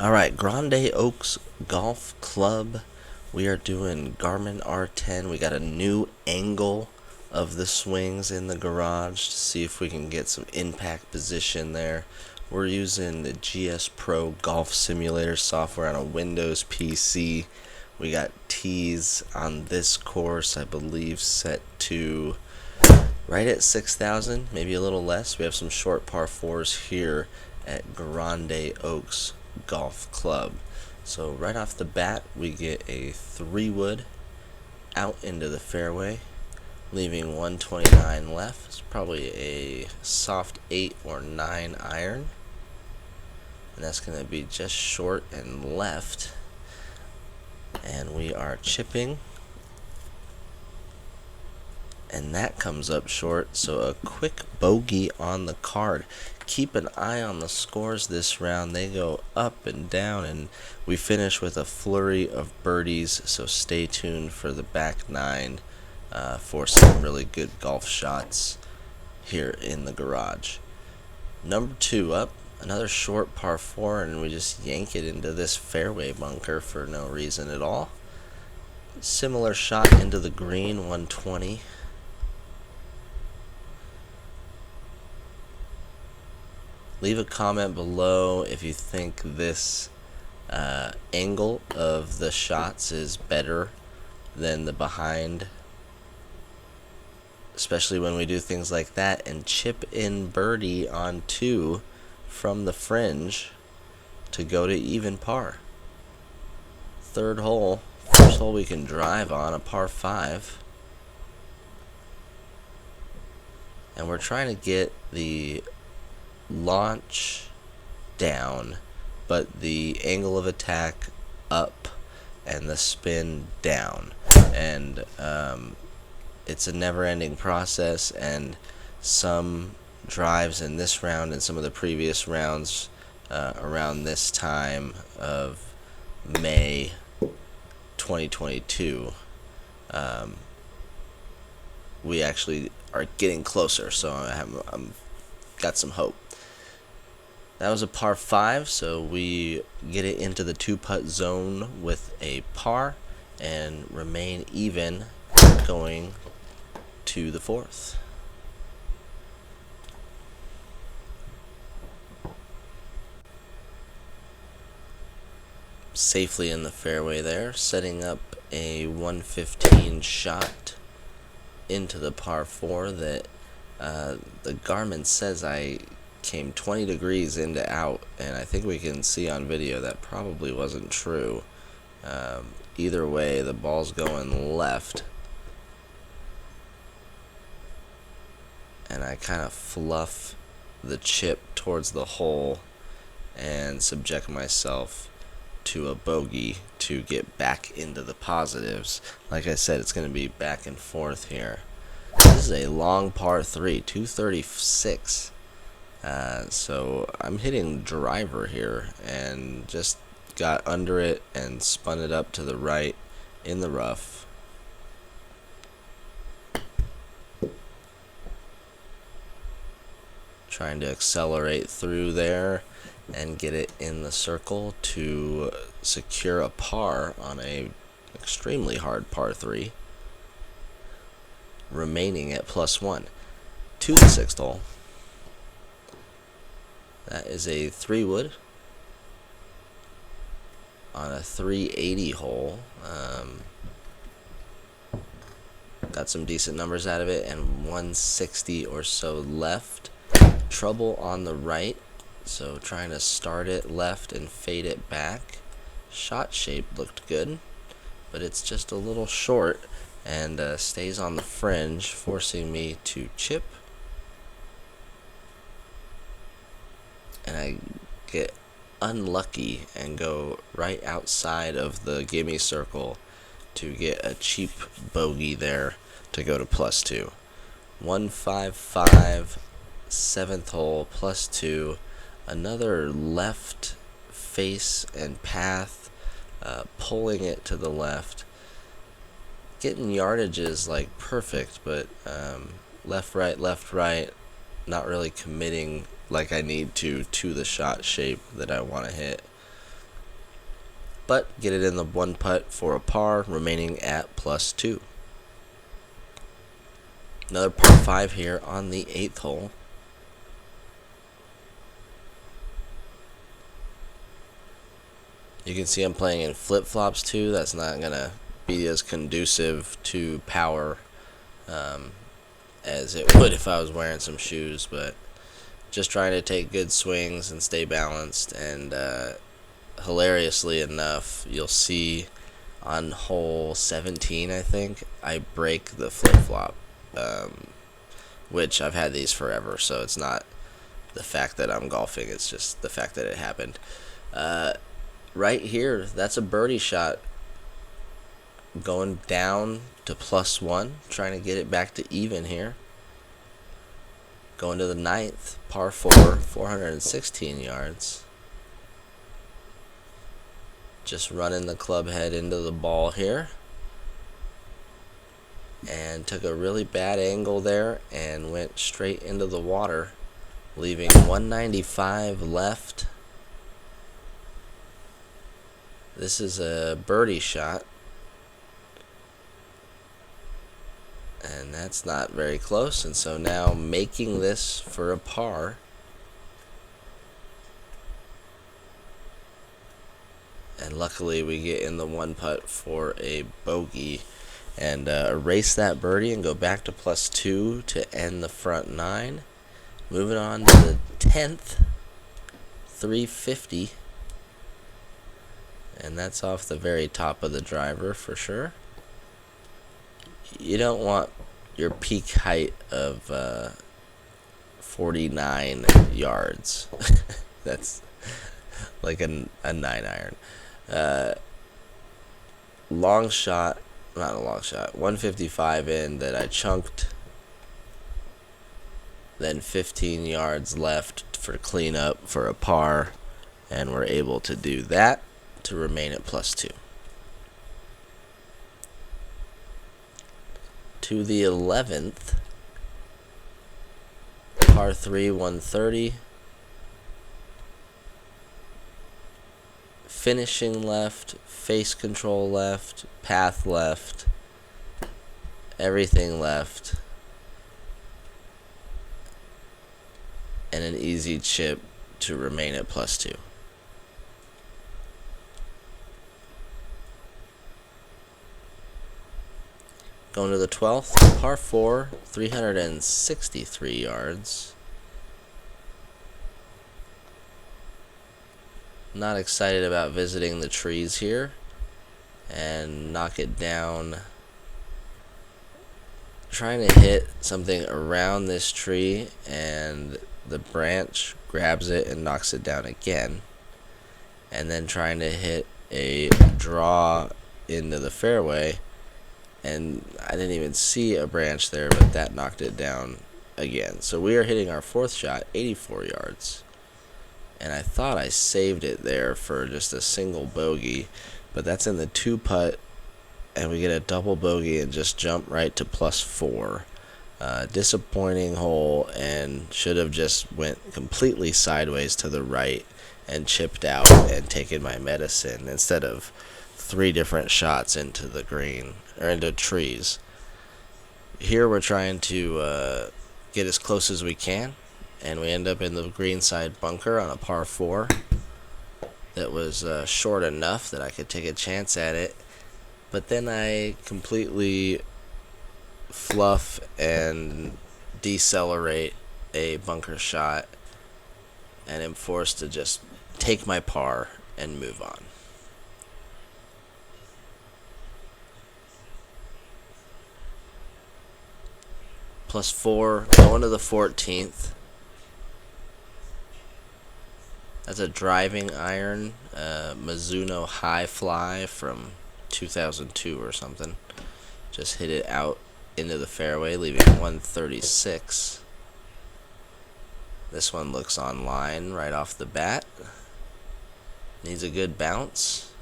Alright, Grande Oaks Golf Club. We are doing Garmin R10. We got a new angle of the swings in the garage to see if we can get some impact position there. We're using the GSPRO Golf Simulator software on a Windows PC. We got tees on this course, I believe, set to right at 6,000, maybe a little less. We have some short par 4s here at Grande Oaks Golf Club. So right off the bat, we get a 3-wood out into the fairway, leaving 129 left. It's probably a soft 8 or 9 iron, and that's going to be just short and left. And we are chipping, and that comes up short, so a quick bogey on the card. Keep an eye on the scores this round. They go up and down, and we finish with a flurry of birdies, so stay tuned for the back nine for some really good golf shots here in the garage. Number 2 up, another short par 4, and we just yank it into this fairway bunker for no reason at all. Similar shot into the green, 120. Leave a comment below if you think this angle of the shots is better than the behind, especially when we do things like that, and chip in birdie on 2 from the fringe to go to even par. Third hole, first hole we can drive on, a par 5. And we're trying to get the launch down, but the angle of attack up and the spin down. And it's a never-ending process, and some drives in this round and some of the previous rounds around this time of May 2022, we actually are getting closer, so I'm got some hope. That was a par 5, so we get it into the 2-putt zone with a par and remain even going to the 4th. Safely in the fairway there, setting up a 115 shot into the par 4 that the Garmin says I came 20 degrees into out, and I think we can see on video that probably wasn't true. Either way, the ball's going left, and I kind of fluff the chip towards the hole and subject myself to a bogey to get back into the positives. Like I said, it's going to be back and forth here. This is a long par 3, 236. So I'm hitting driver here, and just got under it and spun it up to the right in the rough. Trying to accelerate through there and get it in the circle to secure a par on a extremely hard par 3, remaining at +1 to the 6th hole. That is a 3-wood on a 380 hole. Got some decent numbers out of it, and 160 or so left. Trouble on the right, so trying to start it left and fade it back. Shot shape looked good, but it's just a little short, and stays on the fringe, forcing me to chip. And I get unlucky and go right outside of the gimme circle to get a cheap bogey there to go to +2. 155, 7th hole, +2. Another left face and path, pulling it to the left. Getting yardages like perfect, but left, right, not really committing like I need to the shot shape that I want to hit. but get it in the one putt for a par, remaining at +2. Another par 5 here on the 8th hole. You can see I'm playing in flip-flops too. That's not going to be as conducive to power as it would if I was wearing some shoes, but just trying to take good swings and stay balanced. And hilariously enough, you'll see on hole 17, I think, I break the flip-flop, which I've had these forever, so it's not the fact that I'm golfing, it's just the fact that it happened. Right here, that's a birdie shot going down to +1, trying to get it back to even here. Going to the 9th, par 4, 416 yards. Just running the club head into the ball here. And took a really bad angle there and went straight into the water, leaving 195 left. This is a birdie shot, and that's not very close, and so now making this for a par. And luckily we get in the one putt for a bogey and erase that birdie and go back to +2 to end the front 9. Moving on to the 10th, 350. And that's off the very top of the driver for sure. You don't want your peak height of 49 yards. That's like a 9-iron. Long shot, not a long shot, 155 in that I chunked. Then 15 yards left for cleanup for a par, and we're able to do that to remain at +2. To the 11th, par 3, 130. Finishing left, face control left, path left, everything left, and an easy chip to remain at +2. Going to the 12th, par 4, 363 yards. Not excited about visiting the trees here, and knock it down. Trying to hit something around this tree, and the branch grabs it and knocks it down again. And then trying to hit a draw into the fairway, and I didn't even see a branch there, but that knocked it down again. So we are hitting our 4th shot, 84 yards. And I thought I saved it there for just a single bogey, but that's in the 2-putt, and we get a double bogey and just jump right to +4. Disappointing hole, and should have just went completely sideways to the right and chipped out and taken my medicine instead of 3 different shots into the green, or into trees. Here we're trying to get as close as we can, and we end up in the greenside bunker on a par 4 that was short enough that I could take a chance at it. But then I completely fluff and decelerate a bunker shot, and am forced to just take my par and move on. +4, going to the 14th. That's a driving iron, Mizuno High Fly from 2002 or something. Just hit it out into the fairway, leaving 136. This one looks online right off the bat. Needs a good bounce,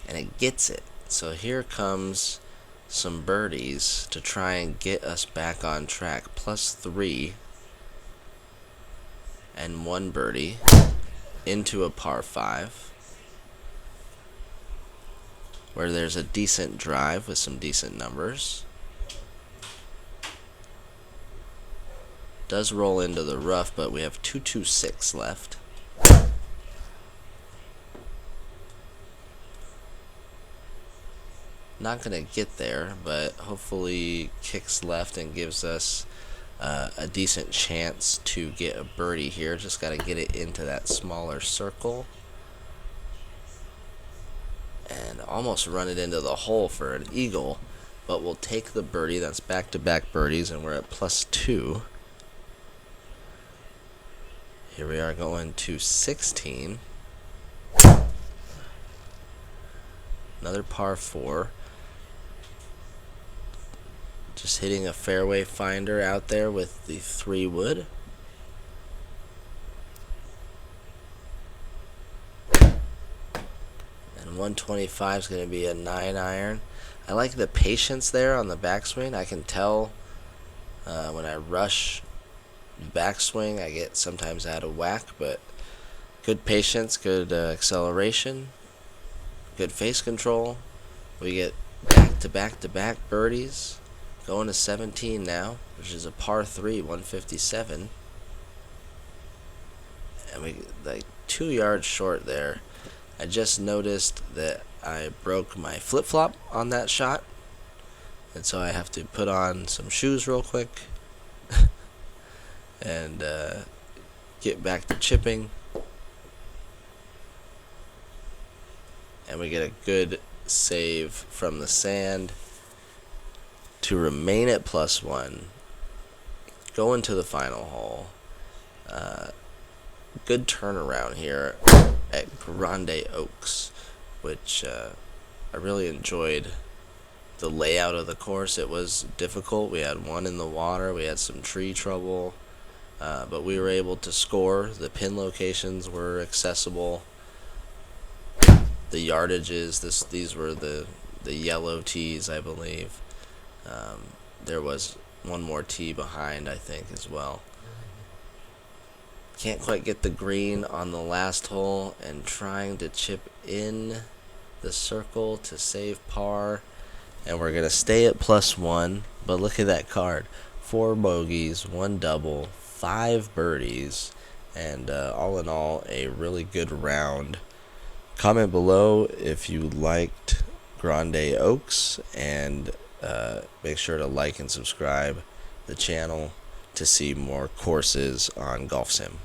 and it gets it. So here comes some birdies to try and get us back on track. +3 and 1 birdie into a par 5. where there's a decent drive with some decent numbers. Does roll into the rough, but we have 226 left. Not gonna get there, but hopefully kicks left and gives us a decent chance to get a birdie here. Just gotta get it into that smaller circle and almost run it into the hole for an eagle, but we'll take the birdie. That's back-to-back birdies, and we're at +2. Here we are going to 16. Another par 4. Just hitting a fairway finder out there with the 3-wood. And 125 is going to be a 9-iron. I like the patience there on the backswing. I can tell when I rush backswing, I get sometimes out of whack, but good patience, good acceleration, good face control. We get back-to-back birdies. Going to 17 now, which is a par 3, 157. And we like 2 yards short there. I just noticed that I broke my flip-flop on that shot, and so I have to put on some shoes real quick and get back to chipping. And we get a good save from the sand to remain at +1. Go into the final hole. Good turnaround here at Grande Oaks, which I really enjoyed the layout of the course. It was difficult. We had one in the water. We had some tree trouble, but we were able to score. The pin locations were accessible. The yardages, these were the yellow tees, I believe. There was one more tee behind, I think, as well. Can't quite get the green on the last hole, and trying to chip in the circle to save par. And we're going to stay at +1, but look at that card. 4 bogeys, 1 double, 5 birdies, and all in all, a really good round. Comment below if you liked Grande Oaks, and make sure to like and subscribe the channel to see more courses on Golf Sim.